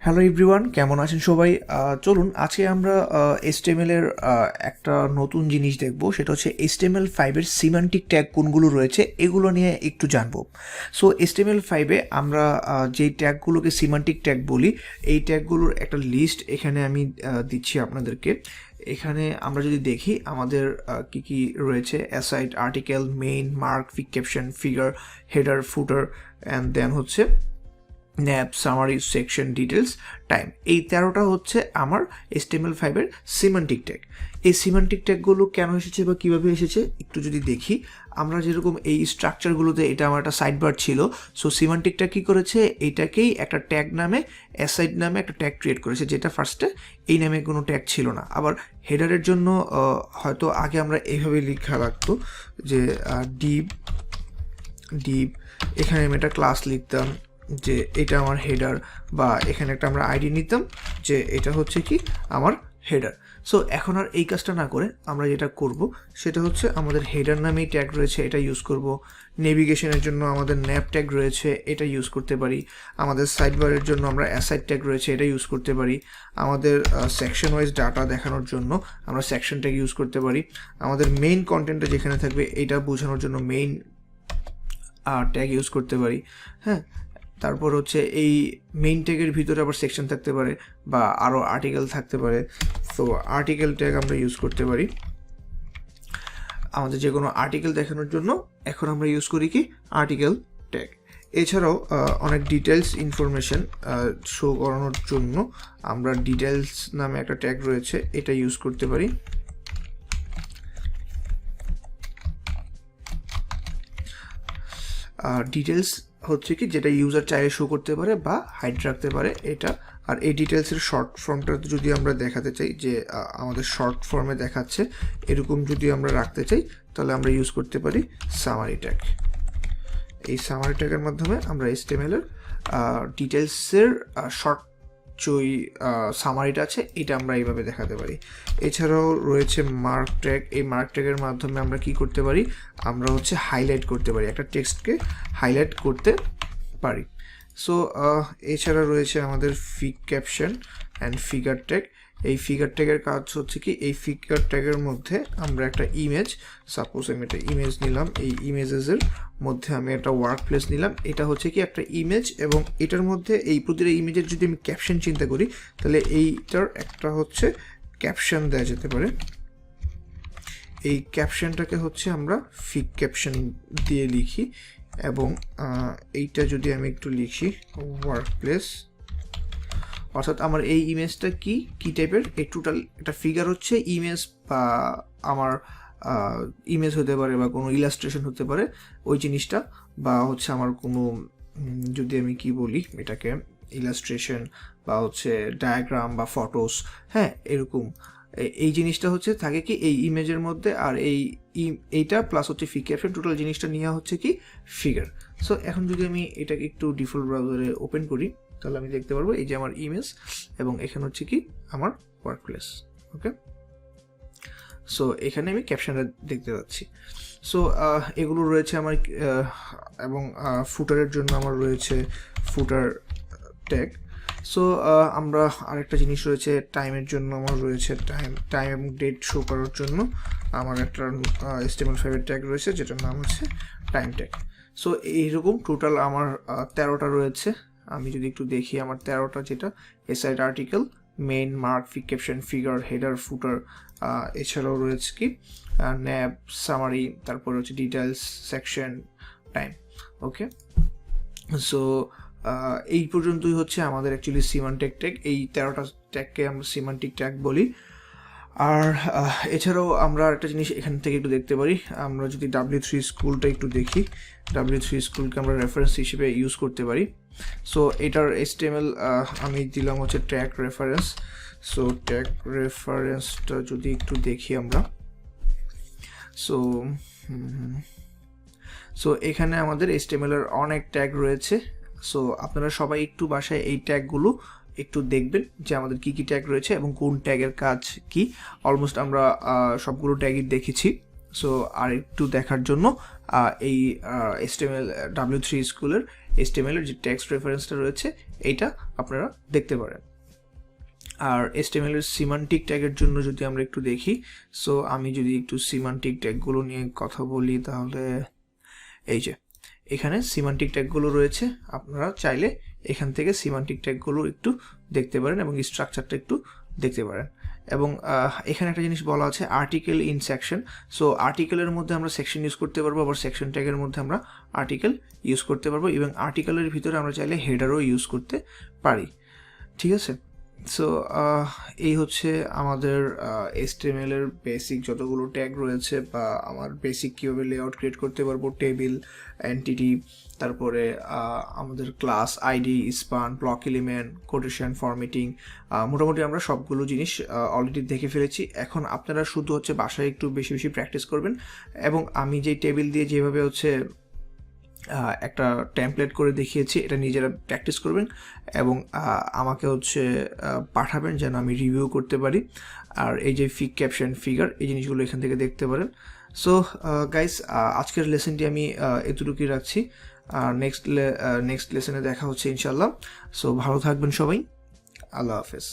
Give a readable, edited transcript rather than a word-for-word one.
Hello everyone, কেমন আছেন সবাই? চলুন আজকে আমরা HTML এর একটা নতুন জিনিস দেখব। সেটা হচ্ছে HTML5 এর সিমান্টিক ট্যাগ কোনগুলো রয়েছে এগুলো নিয়ে একটু জানবো। সো HTML5-এ আমরা যেই ট্যাগগুলোকে সিমান্টিক ট্যাগ বলি, এই ট্যাগগুলোর একটা লিস্ট এখানে আমি দিচ্ছি আপনাদেরকে। এখানে আমরা যদি দেখি আমাদের কি কি রয়েছে: aside, article, main, mark, figcaption, figure, header, footer, and then হচ্ছে nav, summary, section, details, time. এই 13টা হচ্ছে আমার HTML5-এর সিমান্টিক ট্যাগ। এই সিমান্টিক ট্যাগগুলো কেন এসেছে বা কীভাবে এসেছে একটু যদি দেখি, আমরা যেরকম এই স্ট্রাকচারগুলোতে এটা আমার একটা সাইড বার ছিল, সো সিমান্টিক ট্যাগ কী করেছে, এইটাকেই একটা ট্যাগ নামে, অ্যাসাইড নামে একটা ট্যাগ ক্রিয়েট করেছে, যেটা ফার্স্টে এই নামে কোনো ট্যাগ ছিল না। আবার হেডারের জন্য হয়তো আগে আমরা এইভাবে লেখা লাগতো যে ডিপ, এখানে আমি একটা ক্লাস লিখতাম যে এটা আমার হেডার, বা এখানে একটা আমরা আইডি নিতাম যে এটা হচ্ছে কি আমার হেডার। সো এখন আর এই কাজটা না করে আমরা যেটা করব সেটা হচ্ছে আমাদের হেডার নামেই ট্যাগ রয়েছে, এটা ইউজ করব। নেভিগেশনের জন্য আমাদের ন্যাপ ট্যাগ রয়েছে, এটা ইউজ করতে পারি। আমাদের সাইড বারের জন্য আমরা অ্যাসাইড ট্যাগ রয়েছে, এটা ইউজ করতে পারি। আমাদের সেকশন ওয়াইজ ডাটা দেখানোর জন্য আমরা সেকশন ট্যাগ ইউজ করতে পারি। আমাদের মেইন কন্টেন্টটা যেখানে থাকবে এটা বোঝানোর জন্য মেইন ট্যাগ ইউজ করতে পারি। হ্যাঁ, তারপর হচ্ছে এই মেইন ট্যাগের ভিতরে আবার সেকশন থাকতে পারে বা আরও আর্টিকেল থাকতে পারে, তো আর্টিকেল ট্যাগ আমরা ইউজ করতে পারি আমাদের যে কোনো আর্টিকেল দেখানোর জন্য। এখন আমরা ইউজ করি কি আর্টিকেল ট্যাগ। এছাড়াও অনেক ডিটেলস ইনফরমেশন শো করানোর জন্য আমরা ডিটেলস নামে একটা ট্যাগ রয়েছে, এটা ইউজ করতে পারি। ডিটেলস হচ্ছে কি যেটা ইউজার চাইলে শো করতে পারে বা হাইড রাখতে পারে এটা। আর এই ডিটেলসের শর্ট ফর্মটা যদি আমরা দেখাতে চাই যে আমাদের শর্ট ফর্মে দেখাচ্ছে এরকম যদি আমরা রাখতে চাই, তাহলে আমরা ইউজ করতে পারি সামারি ট্যাগ। এই সামারি ট্যাগের মাধ্যমে আমরা HTML-এর ডিটেলসের শর্ট যেই সামারিটা আছে এটা আমরা এইভাবে দেখাতে পারি। এছাড়াও রয়েছে মার্ক ট্যাগ। এই মার্ক ট্যাগের মাধ্যমে আমরা কি করতে পারি, আমরা হচ্ছে হাইলাইট করতে পারি, একটা টেক্সটকে হাইলাইট করতে পারি। সো এছাড়া রয়েছে আমাদের pic, caption and figure tag. এই ফিগার ট্যাগের কাজ হচ্ছে কি, এই ফিগার ট্যাগের মধ্যে আমরা একটা ইমেজ, সাপোজ আমি একটা ইমেজ নিলাম, এই ইমেজেসের মধ্যে আমি একটা ওয়ার্ক প্লেস নিলাম, এটা হচ্ছে কি একটা ইমেজ, এবং এটার মধ্যে এই প্রতিটা ইমেজের যদি আমি ক্যাপশন চিন্তা করি তাহলে এইটার একটা হচ্ছে ক্যাপশন দেওয়া যেতে পারে। এই ক্যাপশনটাকে হচ্ছে আমরা ফিক ক্যাপশন দিয়ে লিখি, এবং এইটা যদি আমি একটু লিখি ওয়ার্ক প্লেস, অর্থাৎ আমার এই ইমেজটা কি টাইপের, এই টোটাল একটা ফিগার হচ্ছে ইমেজ, বা আমার ইমেজ হতে পারে বা কোনো ইলাস্ট্রেশন হতে পারে ওই জিনিসটা, বা হচ্ছে আমার কোনো যদি আমি কি বলি এটাকে ইলাস্ট্রেশন বা হচ্ছে ডায়াগ্রাম বা ফটোস, হ্যাঁ এরকম এই জিনিসটা হচ্ছে থাকে কি এই ইমেজের মধ্যে, আর এইটা প্লাস হচ্ছে ফিক ক্যাপশন, টোটাল জিনিসটা নেওয়া হচ্ছে কি ফিগার। সো এখন যদি আমি এটাকে একটু ডিফল্ট ব্রাউজারে ওপেন করি তাহলে আমি দেখতে পারবো এই যে আমার ইমেজ, এবং এখানে হচ্ছে কি আমার ওয়ার্ক প্লেস। ওকে, সো এখানে আমি ক্যাপশনটা দেখতে পাচ্ছি। সো এগুলো রয়েছে আমার, এবং ফুটারের জন্য আমার রয়েছে ফুটার ট্যাগ। সো আমরা আরেকটা জিনিস রয়েছে টাইমের জন্য, আমার রয়েছে টাইম এবং ডেট শো করার জন্য আমার একটা HTML5-এর ট্যাগ রয়েছে যেটার নাম হচ্ছে টাইম ট্যাগ। সো এইরকম টোটাল আমার 13টা রয়েছে। আমি যদি একটু দেখি আমার 13টা, যেটা aside, article, main, mark, figcaption, figure, header, footer, এছাড়াও রয়েছে কি ন্যাপ, সামারি, তারপর হচ্ছে details, section, time. Okay, so এই পর্যন্তই হচ্ছে আমাদের অ্যাকচুয়ালি সিমান্টিক ট্যাগ। এই 13টা ট্যাগকে আমরা সিমান্টিক ট্যাগ বলি। আর এছাড়াও আমরা একটা জিনিস এখান থেকে একটু দেখতে পারি, আমরা যদি W3 স্কুলটা একটু দেখি, W3 স্কুলকে আমরা রেফারেন্স হিসেবে ইউজ করতে পারি। সো এটার HTML আমি দিলাম হচ্ছে ট্যাগ রেফারেন্স। সো ট্যাগ রেফারেন্সটা যদি একটু দেখি আমরা, সো এখানে আমাদের HTML-এর অনেক ট্যাগ রয়েছে। সো আপনারা সবাই একটু বাসায় এই ট্যাগগুলো একটু দেখবেন যে আমাদের কি কি ট্যাগ রয়েছে এবং কোন ট্যাগের কাজ কি। অলমোস্ট আমরা সবগুলো ট্যাগই দেখেছি। সো আর একটু দেখার জন্য এই HTML W3 স্কুলের HTML এর যে টেক্সট রেফারেন্সটা রয়েছে এইটা আপনারা দেখতে পারেন। আর HTML এর সিমান্টিক ট্যাগের জন্য যদি আমরা একটু দেখি, সো আমি যদি একটু সিমান্টিক ট্যাগগুলো নিয়ে কথা বলি, তাহলে এই যে এখানে সিমান্টিক ট্যাগগুলো রয়েছে, আপনারা চাইলে এখান থেকে সিমান্টিক ট্যাগগুলো একটু দেখতে পারেন এবং স্ট্রাকচারটা একটু দেখতে পারেন। এবং এখানে একটা জিনিস বলা আছে আর্টিকেল ইন সেকশন। সো আর্টিকেলের মধ্যে আমরা সেকশন ইউজ করতে পারবো, আবার সেকশন ট্যাগের মধ্যে আমরা আর্টিকেল ইউজ করতে পারবো, এবং আর্টিকেলের ভিতরে আমরা চাইলে হেডারও ইউজ করতে পারি। ঠিক আছে, সো এই হচ্ছে আমাদের HTML এর বেসিক যতগুলো ট্যাগ রয়েছে, বা আমার বেসিক কীভাবে লেআউট ক্রিয়েট করতে পারবো, টেবিল, এন্টিটি, তারপরে আমাদের class, ID, span, block element, quotation, formatting, মোটামুটি আমরা সবগুলো জিনিস অলরেডি দেখে ফেলেছি। এখন আপনারা শুধু হচ্ছে বাসায় একটু বেশি বেশি প্র্যাকটিস করবেন, এবং আমি যেই টেবিল দিয়ে যেভাবে হচ্ছে একটা টেমপ্লেট করে দেখিয়েছি, এটা নিজেরা প্র্যাকটিস করবেন এবং আমাকে হচ্ছে পাঠাবেন যেন আমি রিভিউ করতে পারি। আর এই যে ক্যাপশন, ফিগার, এই জিনিসগুলো এখান থেকে দেখতে পারেন। সো গাইস, আজকের লেসনটি আমি এতটুকুই রাখছি, আর নেক্সট লেসনে দেখা হচ্ছে ইনশাল্লাহ। সো ভালো থাকবেন সবাই, আল্লাহ হাফেজ।